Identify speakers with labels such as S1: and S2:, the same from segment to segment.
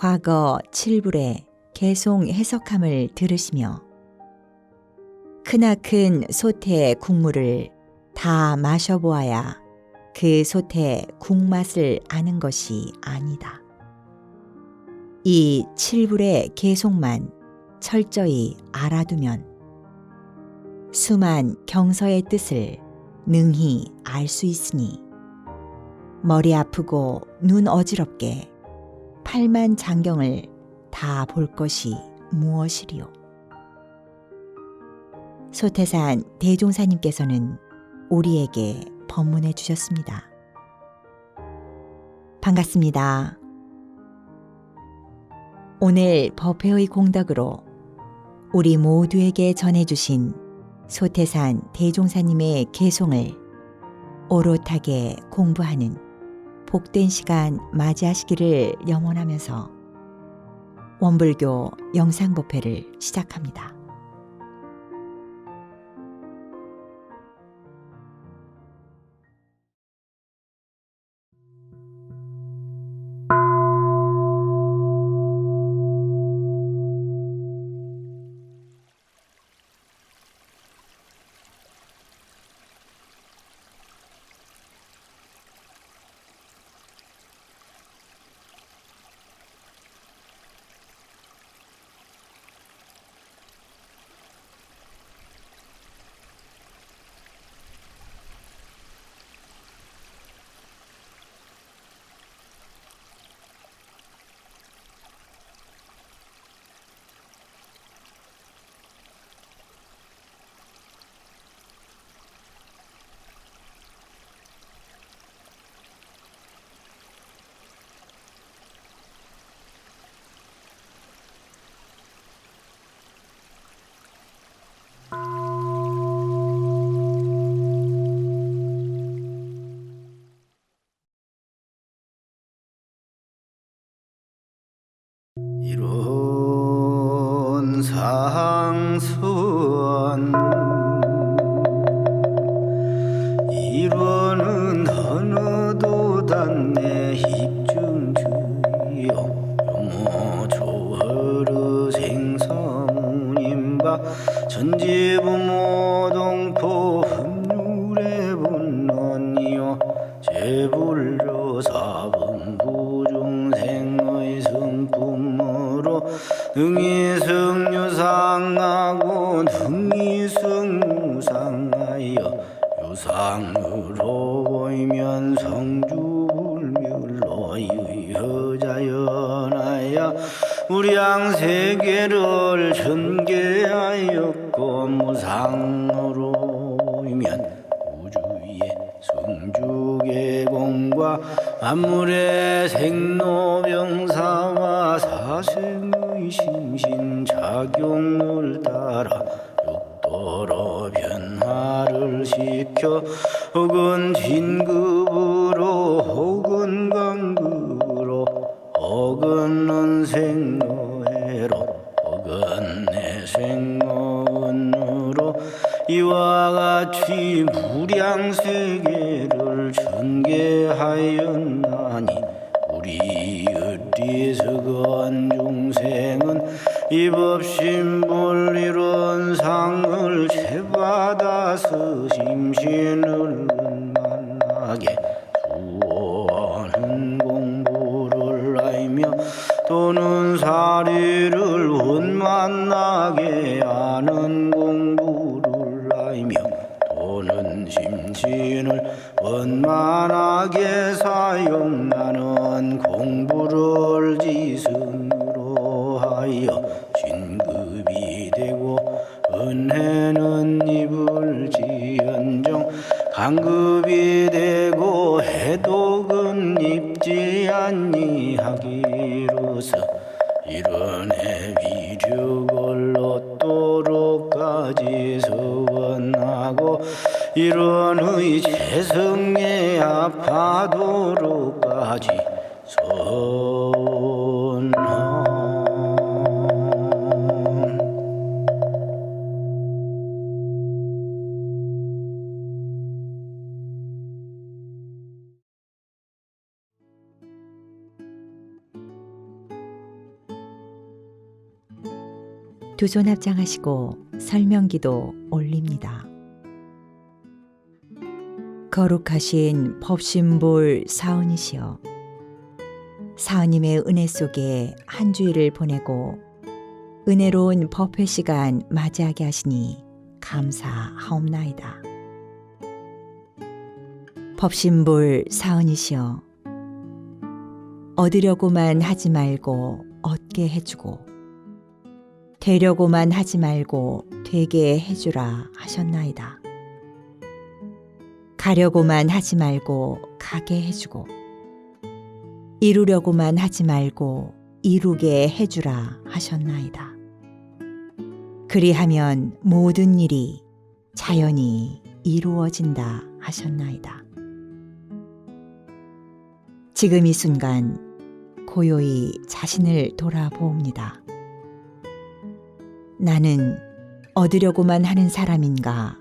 S1: 과거 7불의 개송 해석함을 들으시며 크나큰 솥의 국물을 다 마셔보아야 그 솥의 국맛을 아는 것이 아니다. 이 7불의 개송만 철저히 알아두면 수만 경서의 뜻을 능히 알 수 있으니 머리 아프고 눈 어지럽게 8만 장경을 다 볼 것이 무엇이리요. 소태산 대종사님께서는 우리에게 법문해 주셨습니다. 반갑습니다. 오늘 법회의 공덕으로 우리 모두에게 전해주신 소태산 대종사님의 개송을 오롯하게 공부하는 복된 시간 맞이하시기를 염원하면서 원불교 영상법회를 시작합니다.
S2: 이론 상선 이론은 어느도 단내 입증주요 요모 조허르 생사무님바 전지부모동포 흡률의 분론이요 제불조 사분부중생의 성품으로 능이승유상하고 능이승무상하여 유상으로 보이면 성주불멸로 의허자연하여 우량세계를 전개하였고 무상으로 보이면 우주의 성주계공과 만물의 생로병사와 사생의 심신작용을 따라 육도로 변화를 시켜 혹은 진급으로 혹은 강급으로 혹은 은생노해로 혹은 내생노은으로 이와 같이 무량세계를 전개하였나니 우리 어리석은 중생은 이법신불이론 상을 채받아서 심신을 만나게 수호하는 공부를 알며 또는 사리를 원만나게 하는 공부를 알며 또는 심신을 원만하게 사용하는 공부를 지승으로 하여 진급이 되고 은혜는 입을지언정 강급이 되고 해독은 입지 아니하기로서 이른의 위력을 얻도록까지 서원하고 이른의 재성에 합하도록까지 선언.
S1: 두 손 합장하시고 설명기도 올립니다. 거룩하신 법신볼 사은이시여, 사은님의 은혜 속에 한 주일을 보내고 은혜로운 법회 시간 맞이하게 하시니 감사하옵나이다. 법신볼 사은이시여, 얻으려고만 하지 말고 얻게 해주고 되려고만 하지 말고 되게 해주라 하셨나이다. 가려고만 하지 말고 가게 해주고 이루려고만 하지 말고 이루게 해주라 하셨나이다. 그리하면 모든 일이 자연히 이루어진다 하셨나이다. 지금 이 순간 고요히 자신을 돌아보옵니다. 나는 얻으려고만 하는 사람인가,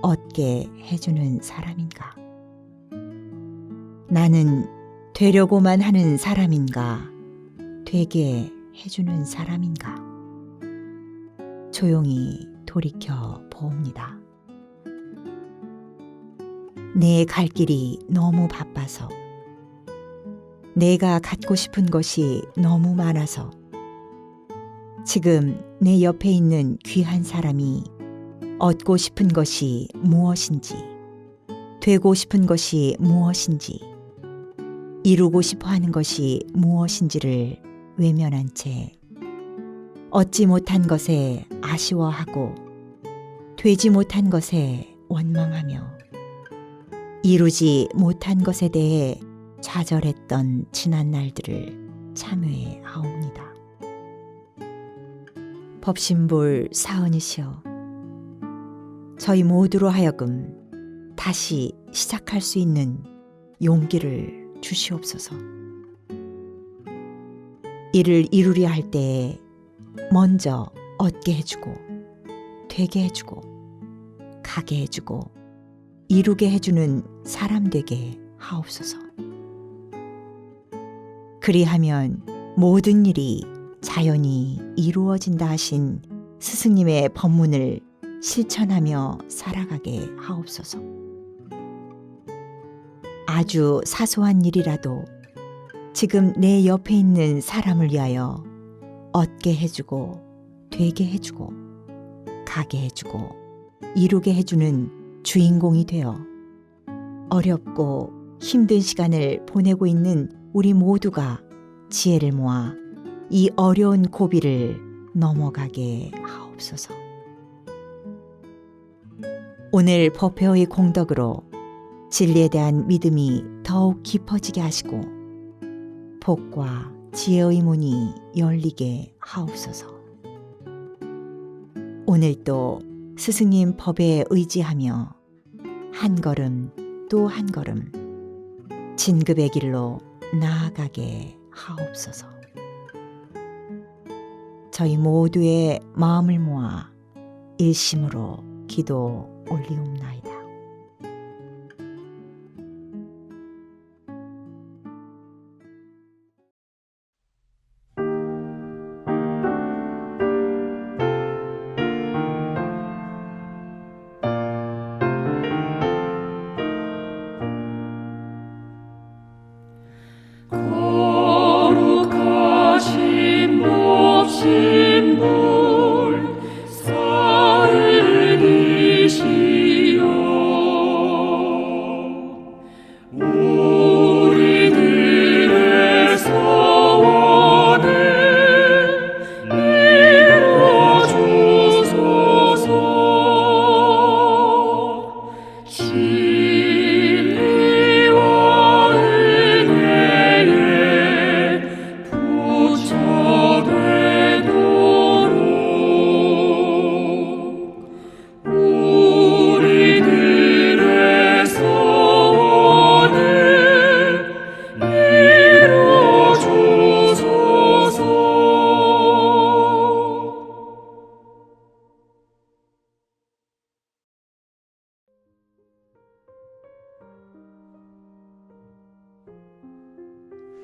S1: 얻게 해주는 사람인가? 나는 되려고만 하는 사람인가, 되게 해주는 사람인가? 조용히 돌이켜 보옵니다. 내 갈 길이 너무 바빠서, 내가 갖고 싶은 것이 너무 많아서, 지금 내 옆에 있는 귀한 사람이 얻고 싶은 것이 무엇인지, 되고 싶은 것이 무엇인지, 이루고 싶어 하는 것이 무엇인지를 외면한 채 얻지 못한 것에 아쉬워하고 되지 못한 것에 원망하며 이루지 못한 것에 대해 좌절했던 지난 날들을 참회해 하옵니다. 법신볼 사은이시여, 저희 모두로 하여금 다시 시작할 수 있는 용기를 주시옵소서. 이를 이루려 할 때에 먼저 얻게 해주고 되게 해주고 가게 해주고 이루게 해주는 사람 되게 하옵소서. 그리하면 모든 일이 자연히 이루어진다 하신 스승님의 법문을 실천하며 살아가게 하옵소서. 아주 사소한 일이라도 지금 내 옆에 있는 사람을 위하여 얻게 해주고 되게 해주고 가게 해주고 이루게 해주는 주인공이 되어 어렵고 힘든 시간을 보내고 있는 우리 모두가 지혜를 모아 이 어려운 고비를 넘어가게 하옵소서. 오늘 법회의 공덕으로 진리에 대한 믿음이 더욱 깊어지게 하시고 복과 지혜의 문이 열리게 하옵소서. 오늘도 스승님 법에 의지하며 한 걸음 또 한 걸음 진급의 길로 나아가게 하옵소서. 저희 모두의 마음을 모아 일심으로 기도 올리옵나이다.
S3: 거룩하신 법신볼 사은이시여, 우리들의 소원을 이뤄주소서. 진리와 은혜에 부처되도록 우리들의 소원을 이뤄주소서.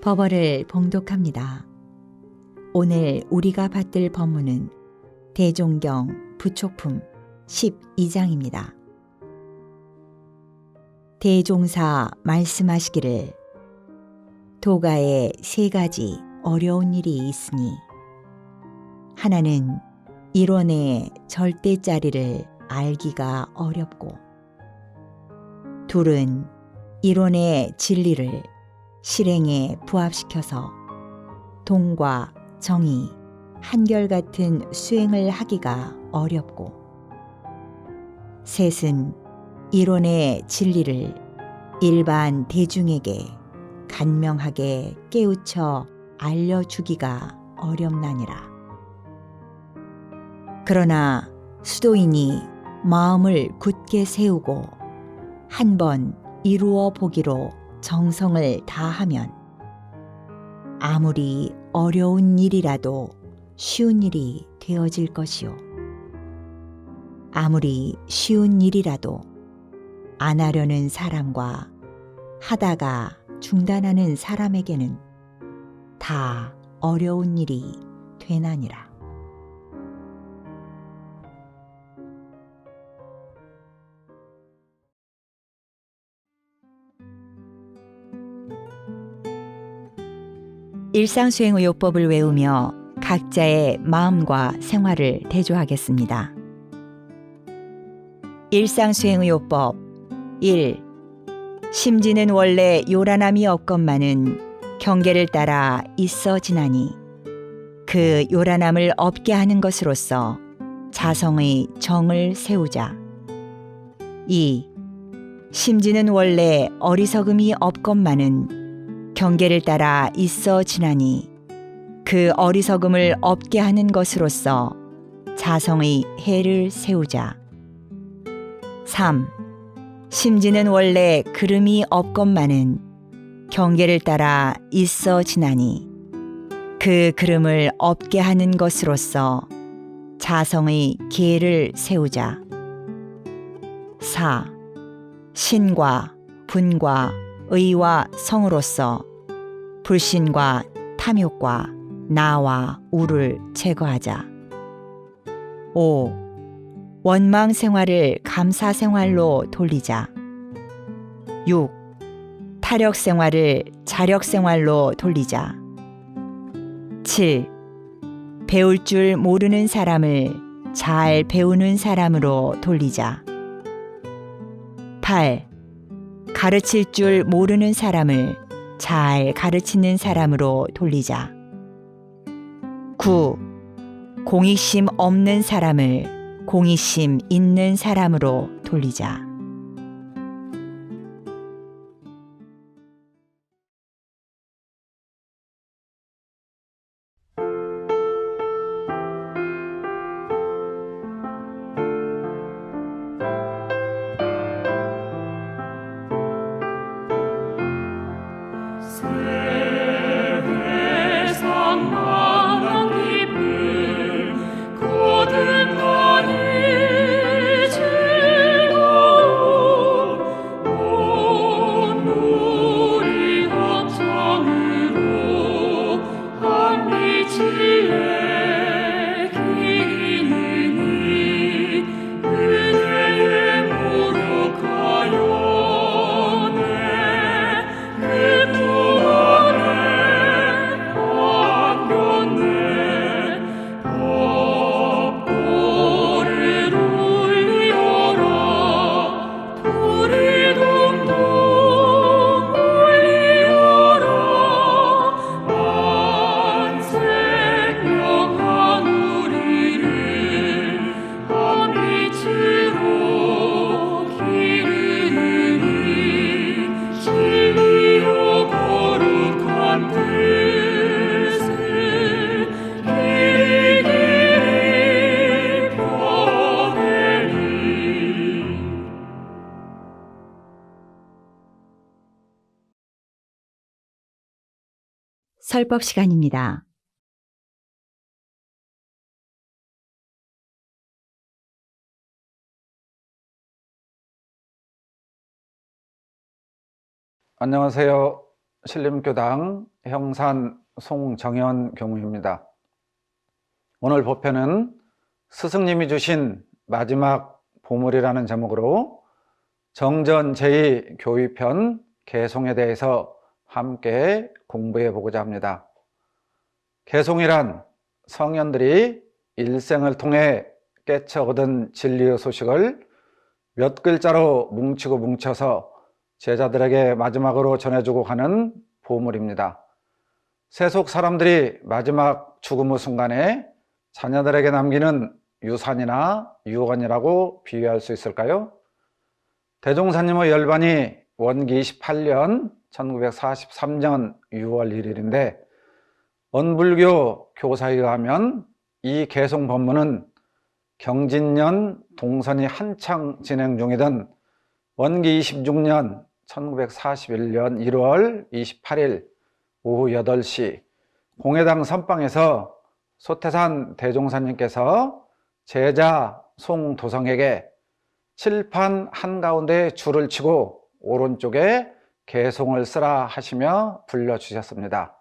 S1: 법어를 봉독합니다. 오늘 우리가 받들 법문은 대종경 부촉품 12장입니다. 대종사 말씀하시기를 도가에 세 가지 어려운 일이 있으니 하나는 이론의 절대짜리를 알기가 어렵고 둘은 이론의 진리를 실행에 부합시켜서 동과 정의, 한결같은 수행을 하기가 어렵고 셋은 이론의 진리를 일반 대중에게 간명하게 깨우쳐 알려주기가 어렵나니라. 그러나 수도인이 마음을 굳게 세우고 한번 이루어 보기로 정성을 다하면 아무리 어려운 일이라도 쉬운 일이 되어질 것이요. 아무리 쉬운 일이라도 안 하려는 사람과 하다가 중단하는 사람에게는 다 어려운 일이 되나니라. 일상수행의요법을 외우며 각자의 마음과 생활을 대조하겠습니다. 일상수행의요법 1. 심지는 원래 요란함이 없건만은 경계를 따라 있어지나니 그 요란함을 없게 하는 것으로서 자성의 정을 세우자. 2. 심지는 원래 어리석음이 없건만은 경계를 따라 있어지나니 그 어리석음을 없게 하는 것으로서 자성의 해를 세우자. 3. 심지는 원래 그름이 없건만은 경계를 따라 있어지나니 그 그름을 없게 하는 것으로서 자성의 계를 세우자. 4. 신과 분과 의와 성으로서 불신과 탐욕과 나와 우를 제거하자. 5. 원망 생활을 감사 생활로 돌리자. 6. 타력 생활을 자력 생활로 돌리자. 7. 배울 줄 모르는 사람을 잘 배우는 사람으로 돌리자. 8. 가르칠 줄 모르는 사람을 잘 가르치는 사람으로 돌리자. 9. 공익심 없는 사람을 공익심 있는 사람으로 돌리자.
S3: 세상 만한 기쁨 거듭나니 즐거움 온 우리 합창으로 한 빛이 기리니 은혜에 모욕하여 내
S1: 설법 시간입니다.
S4: 안녕하세요. 신림교당 형산 송정현 교무입니다. 오늘 법회는 스승님이 주신 마지막 보물이라는 제목으로 정전 제2교위편 개송에 대해서 함께 공부해 보고자 합니다. 개송이란 성현들이 일생을 통해 깨쳐 얻은 진리의 소식을 몇 글자로 뭉쳐서 제자들에게 마지막으로 전해주고 가는 보물입니다. 세속 사람들이 마지막 죽음의 순간에 자녀들에게 남기는 유산이나 유언이라고 비유할 수 있을까요? 대종사님의 열반이 원기 28년 1943년 6월 1일인데 언불교 교사에 의하면 이 개송 법문은 경진년 동선이 한창 진행 중이던 원기 26년 1941년 1월 28일 오후 8시 공회당 선방에서 소태산 대종사님께서 제자 송도성에게 칠판 한가운데 줄을 치고 오른쪽에 개송을 쓰라 하시며 불러주셨습니다.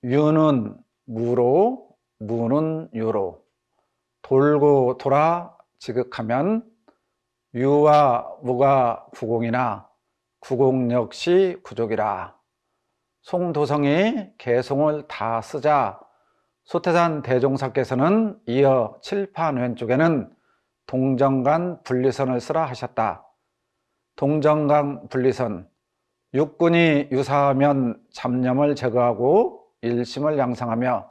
S4: 유는 무로, 무는 유로, 돌고 돌아 지극하면 유와 무가 구공이나 구공 역시 구족이라. 송도성이 개송을 다 쓰자 소태산 대종사께서는 이어 칠판 왼쪽에는 동정간 분리선을 쓰라 하셨다. 동정간 분리선, 육군이 유사하면 잡념을 제거하고 일심을 양상하며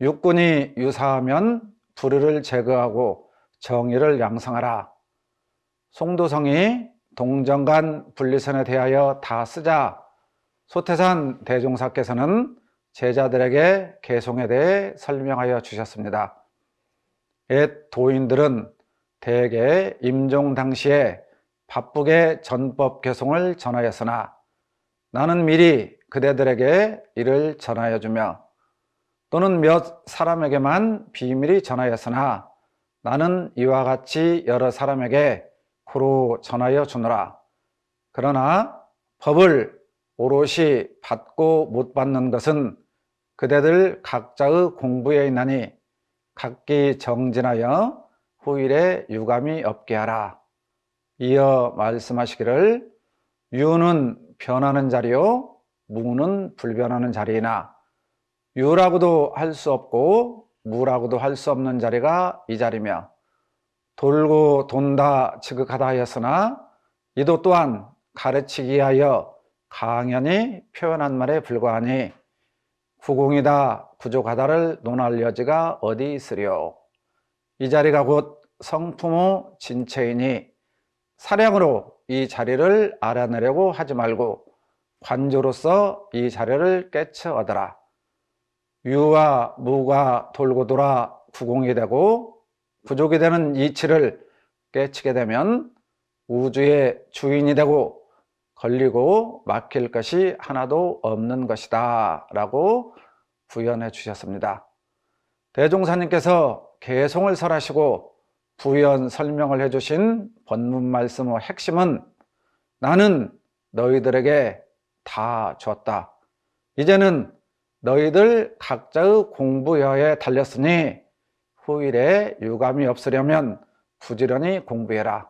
S4: 육군이 유사하면 불의를 제거하고 정의를 양상하라. 송도성이 동정간 분리선에 대하여 다 쓰자 소태산 대종사께서는 제자들에게 개송에 대해 설명하여 주셨습니다. 옛 도인들은 대개 임종 당시에 바쁘게 전법 개송을 전하였으나 나는 미리 그대들에게 이를 전하여 주며 또는 몇 사람에게만 비밀히 전하였으나 나는 이와 같이 여러 사람에게 고루 전하여 주노라. 그러나 법을 오롯이 받고 못 받는 것은 그대들 각자의 공부에 있나니 각기 정진하여 후일에 유감이 없게 하라. 이어 말씀하시기를 유는 변하는 자리요 무는 불변하는 자리이나 유라고도 할 수 없고 무라고도 할 수 없는 자리가 이 자리며 돌고 돈다 지극하다 하였으나 이도 또한 가르치기 위하여 강연히 표현한 말에 불과하니 구공이다 구족하다를 논할 여지가 어디 있으리요. 이 자리가 곧 성품의 진체이니 사량으로 이 자리를 알아내려고 하지 말고 관조로서 이 자리를 깨쳐 얻어라. 유와 무가 돌고 돌아 구공이 되고 구족이 되는 이치를 깨치게 되면 우주의 주인이 되고 걸리고 막힐 것이 하나도 없는 것이다 라고 부연해 주셨습니다. 대종사님께서 개송을 설하시고 부연 설명을 해주신 본문 말씀의 핵심은 나는 너희들에게 다 줬다. 이제는 너희들 각자의 공부여에 달렸으니 후일에 유감이 없으려면 부지런히 공부해라.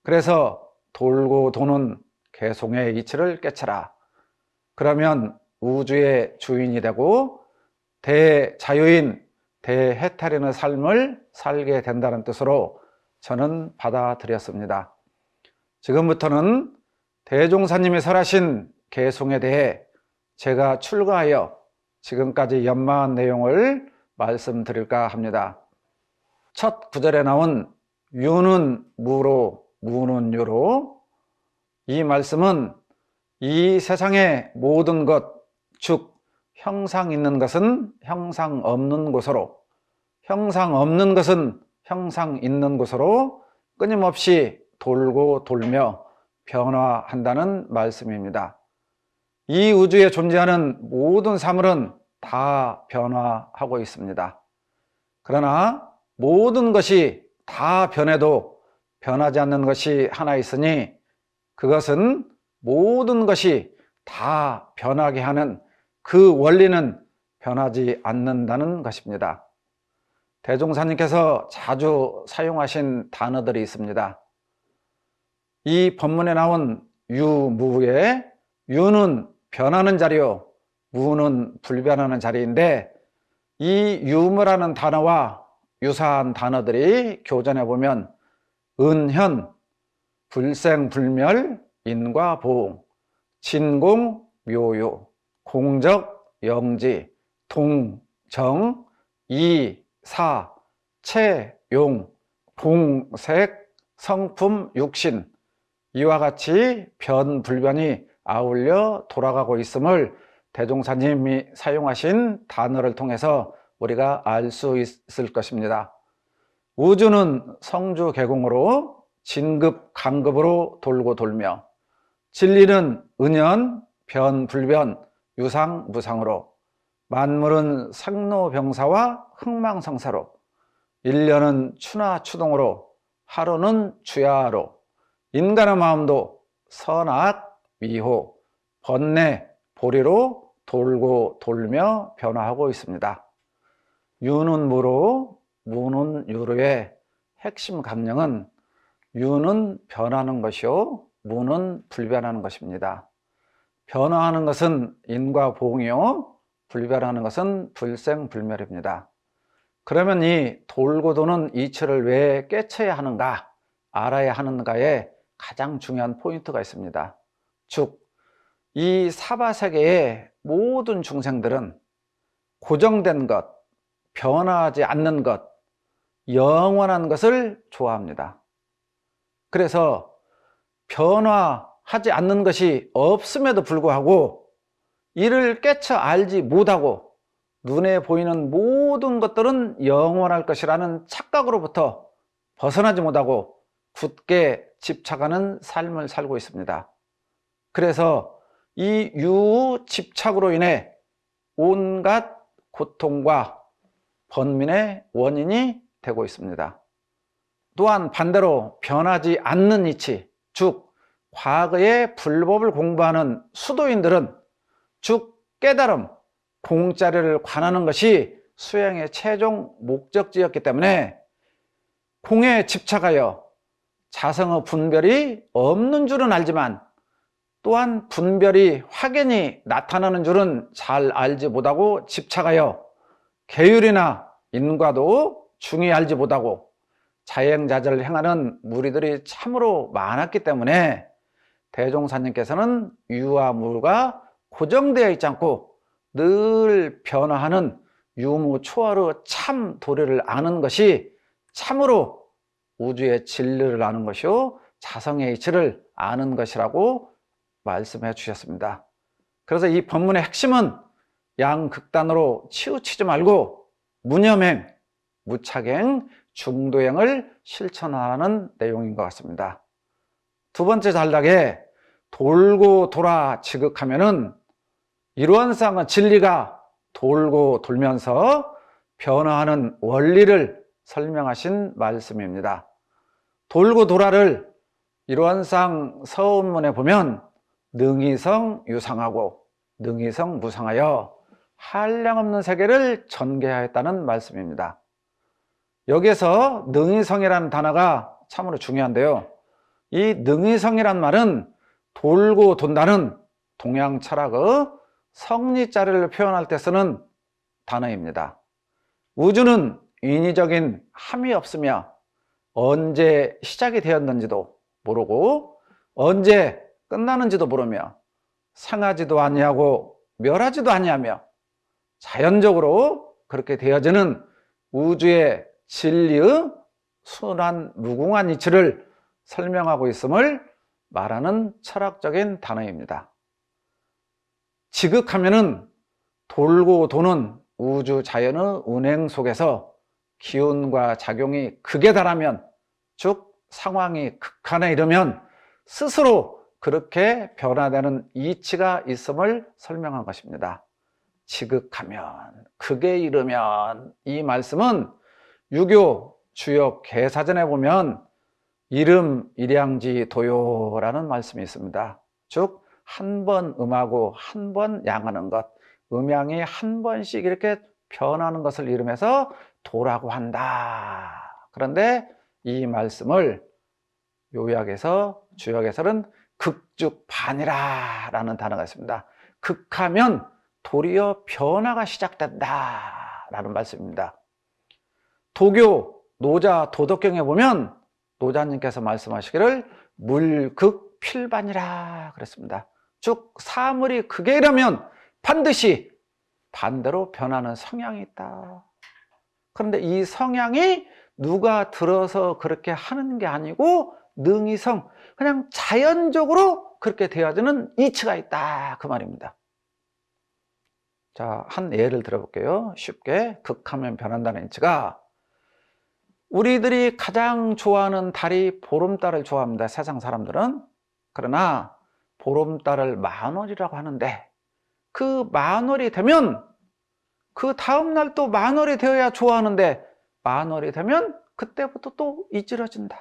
S4: 그래서 돌고 도는 개송의 이치를 깨쳐라. 그러면 우주의 주인이 되고 대자유인 대해탈인의 삶을 살게 된다는 뜻으로 저는 받아들였습니다. 지금부터는 대종사님이 설하신 개송에 대해 제가 출가하여 지금까지 연마한 내용을 말씀드릴까 합니다. 첫 구절에 나온 유는 무로 무는 유로, 이 말씀은 이 세상의 모든 것, 즉 형상 있는 것은 형상 없는 곳으로, 형상 없는 것은 형상 있는 곳으로 끊임없이 돌고 돌며 변화한다는 말씀입니다. 이 우주에 존재하는 모든 사물은 다 변화하고 있습니다. 그러나 모든 것이 다 변해도 변하지 않는 것이 하나 있으니 그것은 모든 것이 다 변하게 하는 그 원리는 변하지 않는다는 것입니다. 대종사님께서 자주 사용하신 단어들이 있습니다. 이 본문에 나온 유무의 유는 변하는 자리요, 무는 불변하는 자리인데, 이 유무라는 단어와 유사한 단어들이 교전해 보면 은현, 불생불멸, 인과보응, 진공, 묘유, 공적, 영지, 동, 정, 이, 사, 채, 용, 공색, 성품, 육신, 이와 같이 변불변이 아울려 돌아가고 있음을 대종사님이 사용하신 단어를 통해서 우리가 알 수 있을 것입니다. 우주는 성주개공으로 진급, 강급으로 돌고 돌며, 진리는 은연, 변불변, 유상, 무상으로, 만물은 생로병사와 흥망성사로, 일년은 추나 추동으로, 하루는 주야로, 인간의 마음도 선악, 미호, 번뇌, 보리로 돌고 돌며 변화하고 있습니다. 유는 무로, 무는 유로의 핵심 강령은 유는 변하는 것이요, 무는 불변하는 것입니다. 변화하는 것은 인과보응이요, 불변하는 것은 불생불멸입니다. 그러면 이 돌고 도는 이치를 왜 깨쳐야 하는가, 알아야 하는가에 가장 중요한 포인트가 있습니다. 즉, 이 사바세계의 모든 중생들은 고정된 것, 변화하지 않는 것, 영원한 것을 좋아합니다. 그래서 변화하지 않는 것이 없음에도 불구하고 이를 깨쳐 알지 못하고 눈에 보이는 모든 것들은 영원할 것이라는 착각으로부터 벗어나지 못하고 굳게 집착하는 삶을 살고 있습니다. 그래서 이 유집착으로 인해 온갖 고통과 번민의 원인이 되고 있습니다. 또한 반대로 변하지 않는 이치, 즉 과거의 불법을 공부하는 수도인들은 즉 깨달음, 공짜리를 관하는 것이 수행의 최종 목적지였기 때문에 공에 집착하여 자성의 분별이 없는 줄은 알지만 또한 분별이 확연히 나타나는 줄은 잘 알지 못하고 집착하여 계율이나 인과도 중히 알지 못하고 자행자절을 행하는 무리들이 참으로 많았기 때문에 대종사님께서는 유와 무가 고정되어 있지 않고 늘 변화하는 유무초월의 참 도리를 아는 것이 참으로 우주의 진리를 아는 것이요 자성의 이치를 아는 것이라고 말씀해 주셨습니다. 그래서 이 본문의 핵심은 양극단으로 치우치지 말고 무념행, 무착행, 중도행을 실천하라는 내용인 것 같습니다. 두 번째 단락에 돌고 돌아 지극하면은 이루한상의 진리가 돌고 돌면서 변화하는 원리를 설명하신 말씀입니다. 돌고 돌아를 이루한상 서운문에 보면 능이성 유상하고 능이성 무상하여 한량없는 세계를 전개하였다는 말씀입니다. 여기에서 능이성이라는 단어가 참으로 중요한데요. 이 능이성이란 말은 돌고 돈다는 동양 철학의 성리자리를 표현할 때 쓰는 단어입니다. 우주는 인위적인 함이 없으며 언제 시작이 되었는지도 모르고 언제 끝나는지도 모르며 상하지도 아니하고 멸하지도 아니하며 자연적으로 그렇게 되어지는 우주의 진리의 순한 무궁한 이치를 설명하고 있음을 말하는 철학적인 단어입니다. 지극하면은 돌고 도는 우주 자연의 운행 속에서 기운과 작용이 극에 달하면, 즉 상황이 극한에 이르면 스스로 그렇게 변화되는 이치가 있음을 설명한 것입니다. 지극하면, 극에 이르면, 이 말씀은 유교 주역 개사전에 보면 이름 일양지 도요라는 말씀이 있습니다. 즉 한 번 음하고 한 번 양하는 것, 음양이 한 번씩 이렇게 변하는 것을 이름해서 도라고 한다. 그런데 이 말씀을 요약해서 주역에서는 극죽반이라 라는 단어가 있습니다. 극하면 도리어 변화가 시작된다 라는 말씀입니다. 도교, 노자, 도덕경에 보면 노자님께서 말씀하시기를 물극필반이라 그랬습니다. 즉 사물이 극에 이르면 반드시 반대로 변하는 성향이 있다. 그런데 이 성향이 누가 들어서 그렇게 하는 게 아니고 능이성, 그냥 자연적으로 그렇게 되어지는 이치가 있다 그 말입니다. 자, 한 예를 들어볼게요. 쉽게 극하면 변한다는 이치가, 우리들이 가장 좋아하는 달이 보름달을 좋아합니다. 세상 사람들은. 그러나 보름달을 만월이라고 하는데 그 만월이 되면 그 다음날 또 만월이 되어야 좋아하는데 만월이 되면 그때부터 또 이질러진다.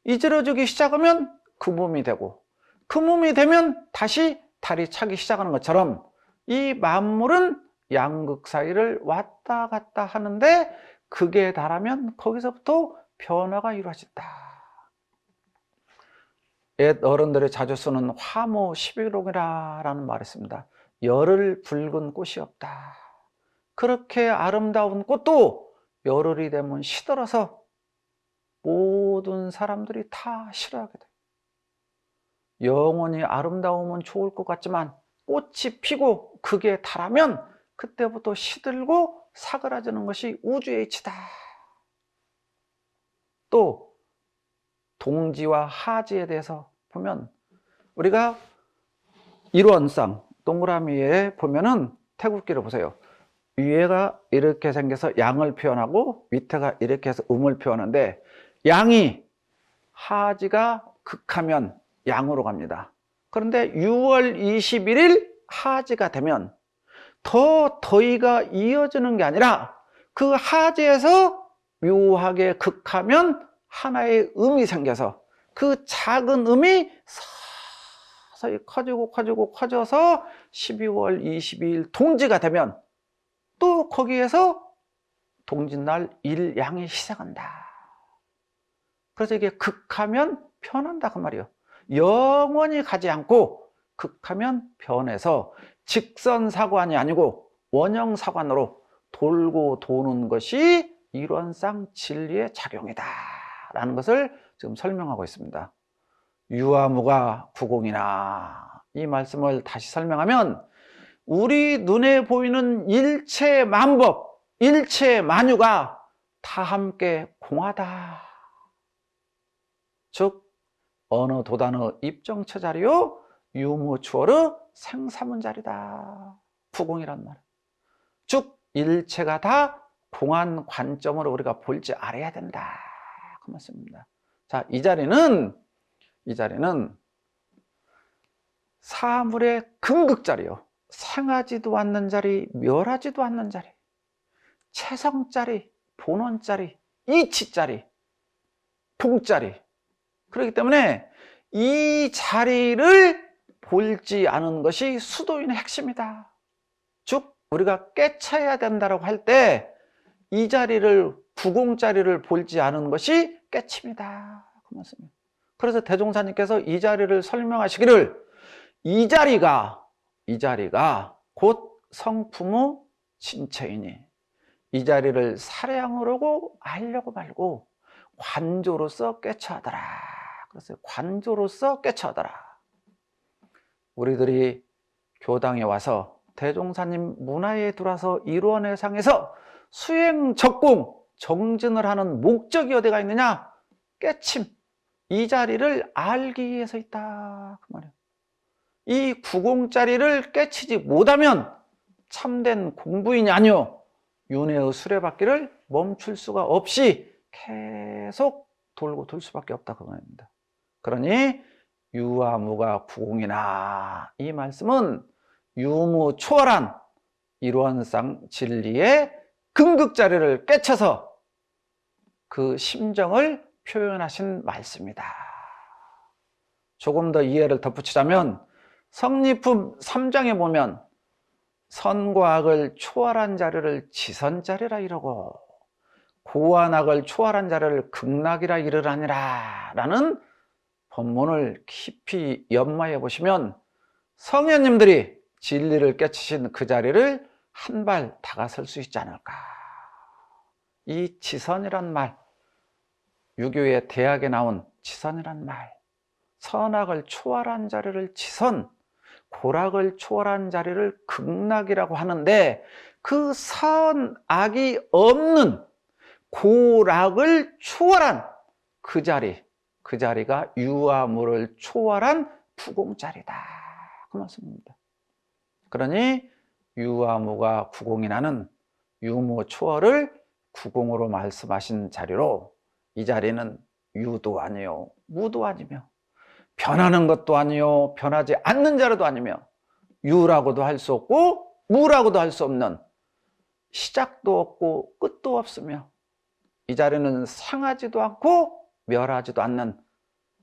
S4: 이질러지기 시작하면 금음이 되고 금음이 되면 다시 달이 차기 시작하는 것처럼 이 만물은 양극 사이를 왔다 갔다 하는데 극에 달하면 거기서부터 변화가 이루어진다. 옛 어른들이 자주 쓰는 화모 11호라는 말이 있습니다. 열을 붉은 꽃이 없다. 그렇게 아름다운 꽃도 열흘이 되면 시들어서 모든 사람들이 다 싫어하게 돼요. 영원히 아름다우면 좋을 것 같지만 꽃이 피고 극에 달하면 그때부터 시들고 사그라지는 것이 우주의 이치다. 또 동지와 하지에 대해서 보면 우리가 일원상 동그라미에 보면은 태극기를 보세요. 위에가 이렇게 생겨서 양을 표현하고 밑에가 이렇게 해서 음을 표현하는데, 양이 하지가 극하면 양으로 갑니다. 그런데 6월 21일 하지가 되면 더 더위가 이어지는 게 아니라 그 하지에서 묘하게 극하면 하나의 음이 생겨서 그 작은 음이 서서히 커져서 12월 22일 동지가 되면 또 거기에서 동짓날 일양이 시작한다. 그래서 이게 극하면 변한다 그 말이에요. 영원히 가지 않고 극하면 변해서 직선사관이 아니고 원형사관으로 돌고 도는 것이 일원상 진리의 작용이다 라는 것을 지금 설명하고 있습니다. 유아무가 구공이나, 이 말씀을 다시 설명하면 우리 눈에 보이는 일체 만법, 일체 만유가 다 함께 공하다. 즉 어느 도단의 입정처자리요 유무추어의 생사문자리다. 구공이란 말. 즉 일체가 다 공한 관점으로 우리가 볼 줄 알아야 된다 그 말씀입니다. 자, 이 자리는 사물의 근극자리요, 생하지도 않는 자리, 멸하지도 않는 자리, 체성자리, 본원자리, 이치자리, 풍자리. 그렇기 때문에 이 자리를 볼지 않은 것이 수도인의 핵심이다. 즉 우리가 깨쳐야 된다고 할 때 이 자리를, 구공자리를 볼지 않은 것이 깨침이다 그 말씀입니다. 그래서 대종사님께서 이 자리를 설명하시기를 이 자리가 곧 성품의 진체이니 이 자리를 사량으로 알려고 말고 관조로서 깨쳐하더라. 그래서 관조로서 깨쳐하더라. 우리들이 교당에 와서 대종사님 문화에 들어와서 일원의 상에서 수행 적공 정진을 하는 목적이 어디가 있느냐? 깨침, 이 자리를 알기 위해서 있다 그 말이에요. 이 구공자리를 깨치지 못하면 참된 공부인이 아니요 윤회의 수레바퀴를 멈출 수가 없이 계속 돌고 돌 수밖에 없다 그 말입니다. 그러니 유아무가 구공이나, 이 말씀은 유무 초월한 일원상 진리의 근극자리를 깨쳐서 그 심정을 표현하신 말씀이다. 조금 더 이해를 덧붙이자면 성리품 3장에 보면 선과 악을 초월한 자리를 지선자리라 이러고 고와 악을 초월한 자리를 극락이라 이르라니라 라는 본문을 깊이 연마해 보시면 성현님들이 진리를 깨치신 그 자리를 한 발 다가설 수 있지 않을까. 이 지선이란 말, 유교의 대학에 나온 지선이란 말, 선악을 초월한 자리를 지선, 고락을 초월한 자리를 극락이라고 하는데 그 선악이 없는 고락을 초월한 그 자리가 유와 무를 초월한 부공자리다 그 말씀입니다. 그러니 유와 무가 구공이 나는 유무 초월을 구공으로 말씀하신 자리로 이 자리는 유도 아니요 무도 아니며 변하는 것도 아니요 변하지 않는 자리도 아니며 유라고도 할 수 없고 무라고도 할 수 없는 시작도 없고 끝도 없으며 이 자리는 상하지도 않고 멸하지도 않는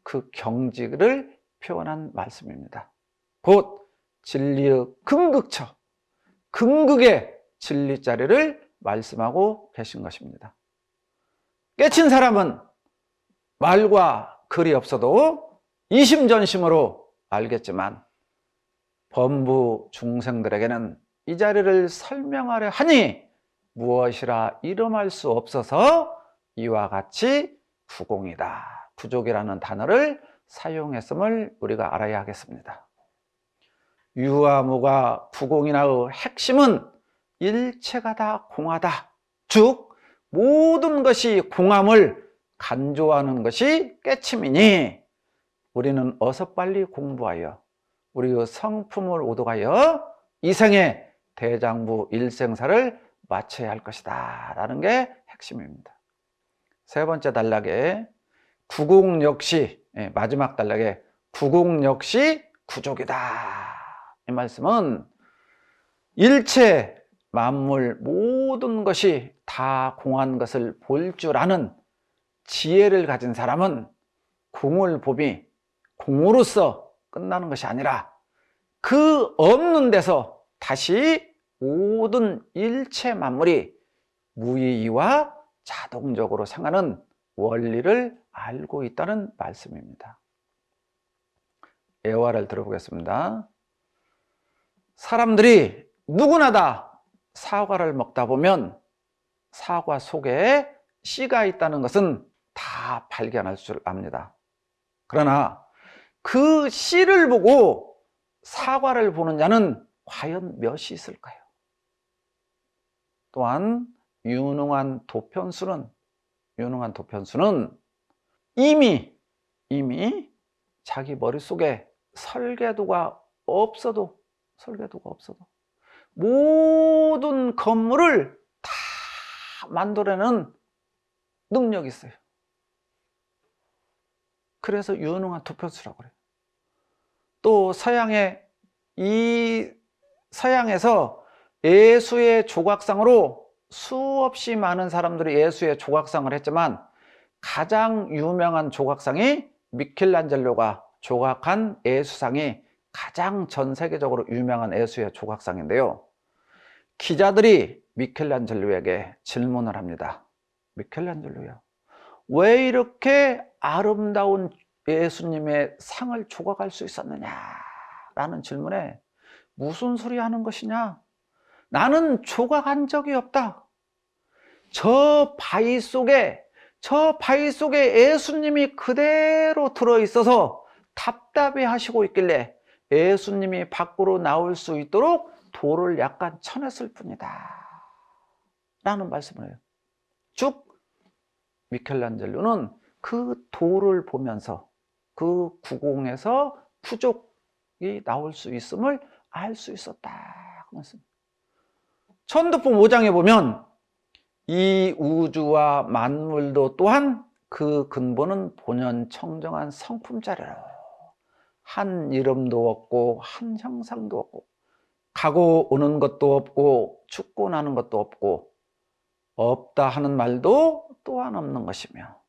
S4: 그 경지를 표현한 말씀입니다. 곧 진리의 근극처, 근극의 진리 자리를 말씀하고 계신 것입니다. 깨친 사람은 말과 글이 없어도 이심전심으로 알겠지만 범부 중생들에게는 이 자리를 설명하려 하니 무엇이라 이름할 수 없어서 이와 같이 구공이다, 부족이라는 단어를 사용했음을 우리가 알아야 하겠습니다. 유와 무가 구공이나의 핵심은 일체가 다 공하다. 즉 모든 것이 공함을 간조하는 것이 깨침이니 우리는 어서 빨리 공부하여 우리의 성품을 오독하여 이생의 대장부 일생사를 마쳐야 할 것이다 라는 게 핵심입니다. 세 번째 단락에 구공 역시, 마지막 단락에 구공 역시 구족이다. 이 말씀은 일체 만물 모든 것이 다 공한 것을 볼 줄 아는 지혜를 가진 사람은 공을 봄이 공으로서 끝나는 것이 아니라 그 없는 데서 다시 모든 일체 만물이 무의와 자동적으로 생하는 원리를 알고 있다는 말씀입니다. 예화를 들어보겠습니다. 사람들이 누구나 다 사과를 먹다 보면 사과 속에 씨가 있다는 것은 다 발견할 줄 압니다. 그러나 그 씨를 보고 사과를 보는 자는 과연 몇이 있을까요? 또한 유능한 도편수는 이미 자기 머릿속에 설계도가 없어도 모든 건물을 다 만들어내는 능력이 있어요. 그래서 유능한 도편수라고 그래요. 또 서양에서 예수의 조각상으로 수없이 많은 사람들이 예수의 조각상을 했지만 가장 유명한 조각상이 미켈란젤로가 조각한 예수상이 가장 전 세계적으로 유명한 예수의 조각상인데요. 기자들이 미켈란젤로에게 질문을 합니다. 미켈란젤로야, 왜 이렇게 아름다운 예수님의 상을 조각할 수 있었느냐? 라는 질문에 무슨 소리 하는 것이냐? 나는 조각한 적이 없다. 저 바위 속에 예수님이 그대로 들어있어서 답답해 하시고 있길래 예수님이 밖으로 나올 수 있도록 돌을 약간 쳐냈을 뿐이다 라는 말씀을 해요. 즉 미켈란젤로는 그 돌을 보면서 그 구공에서 부족이 나올 수 있음을 알 수 있었다 그 말씀. 천도품 5장에 보면 이 우주와 만물도 또한 그 근본은 본연 청정한 성품자리로 한 이름도 없고 한 형상도 없고 가고 오는 것도 없고 죽고 나는 것도 없고 없다 하는 말도 또한 없는 것이며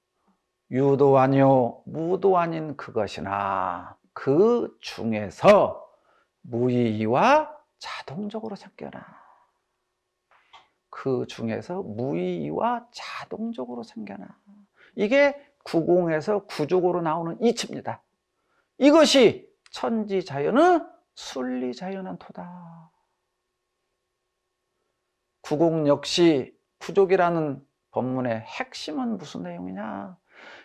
S4: 유도 아니요 무도 아닌 그것이나 그 중에서 무의와 자동적으로 생겨나. 그 중에서 무의와 자동적으로 생겨나. 이게 구공에서 구족으로 나오는 이치입니다. 이것이 천지자연의 순리자연한토다. 구공 역시 구족이라는 법문의 핵심은 무슨 내용이냐?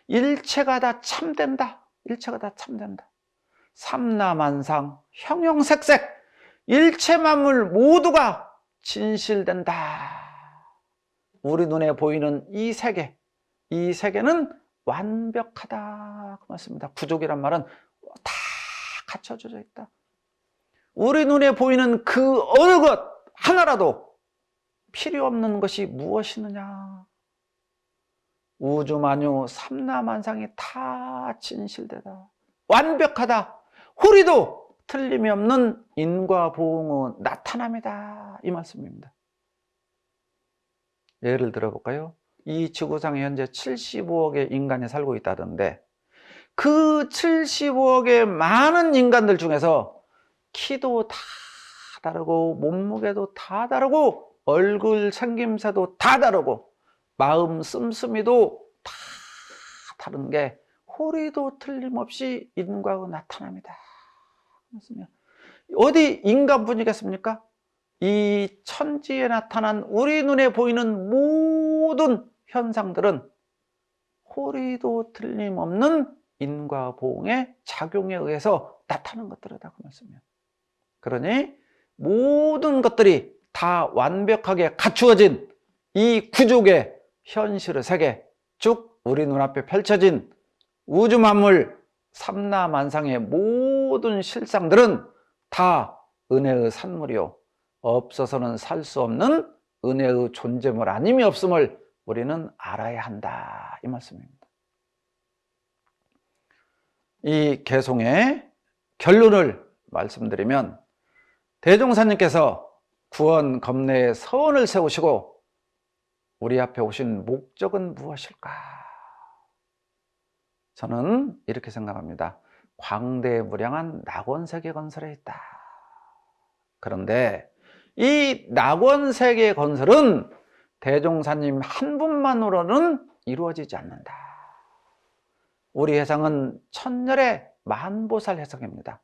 S4: 일체가 다 참된다. 일체가 다 참된다. 삼라만상, 형형색색, 일체 만물 모두가 진실된다. 우리 눈에 보이는 이 세계는 완벽하다. 그 말씀입니다. 구족이란 말은 다 갖춰져 있다. 우리 눈에 보이는 그 어느 것 하나라도 필요 없는 것이 무엇이느냐? 우주만유 삼라만상이 다 진실되다. 완벽하다. 우리도 틀림이 없는 인과 보응의 나타남이다. 이 말씀입니다. 예를 들어볼까요? 이 지구상에 현재 75억의 인간이 살고 있다던데 그 75억의 많은 인간들 중에서 키도 다 다르고 몸무게도 다 다르고 얼굴 생김새도 다 다르고 마음 씀씀이도 다 다른 게 우리도 틀림없이 인과의 나타납니다. 어디 인간뿐이겠습니까? 이 천지에 나타난 우리 눈에 보이는 모든 현상들은 우리도 틀림없는 인과 보응의 작용에 의해서 나타나는 것들이다. 그 말씀이에요. 그러니 모든 것들이 다 완벽하게 갖추어진 이 구족의 현실의 세계, 즉 우리 눈앞에 펼쳐진 우주 만물 삼라만상의 모든 실상들은 다 은혜의 산물이요 없어서는 살 수 없는 은혜의 존재물 아님이 없음을 우리는 알아야 한다. 이 말씀입니다. 이 개송의 결론을 말씀드리면 대종사님께서 구원 검내에 서원을 세우시고 우리 앞에 오신 목적은 무엇일까? 저는 이렇게 생각합니다. 광대무량한 낙원세계 건설에 있다. 그런데 이 낙원세계 건설은 대종사님 한 분만으로는 이루어지지 않는다. 우리 해상은 천년의 만보살 해상입니다.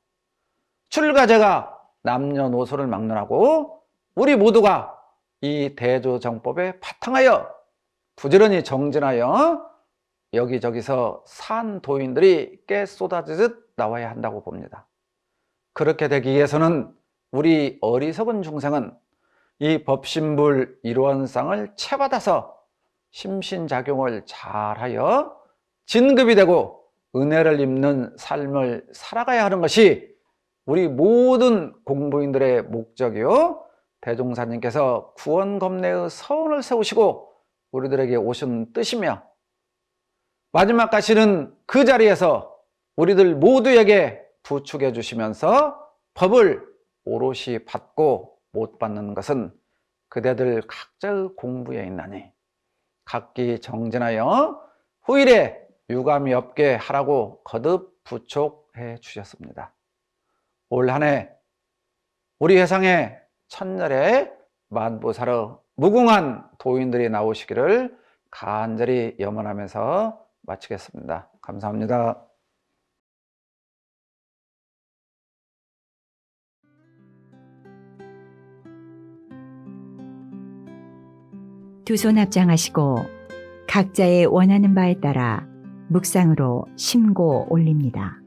S4: 출가제가 남녀노소를 막론하고 우리 모두가 이 대조정법에 바탕하여 부지런히 정진하여 여기저기서 산도인들이 깨 쏟아지듯 나와야 한다고 봅니다. 그렇게 되기 위해서는 우리 어리석은 중생은 이 법신불 일원상을 채받아서 심신작용을 잘하여 진급이 되고 은혜를 입는 삶을 살아가야 하는 것이 우리 모든 공부인들의 목적이요 대종사님께서 구원검내의 서원을 세우시고 우리들에게 오신 뜻이며 마지막까지는 그 자리에서 우리들 모두에게 부축해 주시면서 법을 오롯이 받고 못 받는 것은 그대들 각자의 공부에 있나니 각기 정진하여 후일에 유감이 없게 하라고 거듭 부촉해 주셨습니다. 올 한 해 우리 해상에 천년의 만보살의 무궁한 도인들이 나오시기를 간절히 염원하면서 마치겠습니다. 감사합니다.
S1: 두 손 합장하시고 각자의 원하는 바에 따라 묵상으로 심고 올립니다.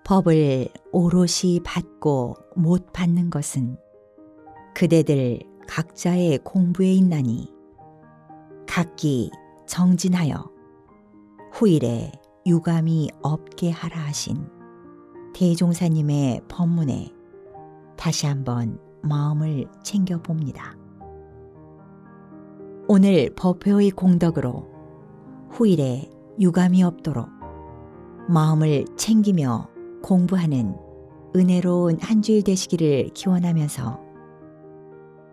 S1: 법을 오롯이 받고 못 받는 것은 그대들 각자의 공부에 있나니 각기 정진하여 후일에 유감이 없게 하라 하신 대종사님의 법문에 다시 한번 마음을 챙겨봅니다. 오늘 법회의 공덕으로 후일에 유감이 없도록 마음을 챙기며 공부하는 은혜로운 한 주일 되시기를 기원하면서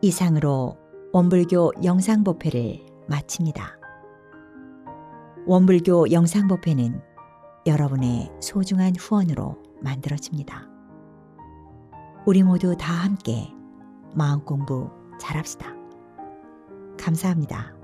S1: 이상으로 원불교 영상법회를 마칩니다. 원불교 영상법회는 여러분의 소중한 후원으로 만들어집니다. 우리 모두 다 함께 마음공부 잘합시다. 감사합니다.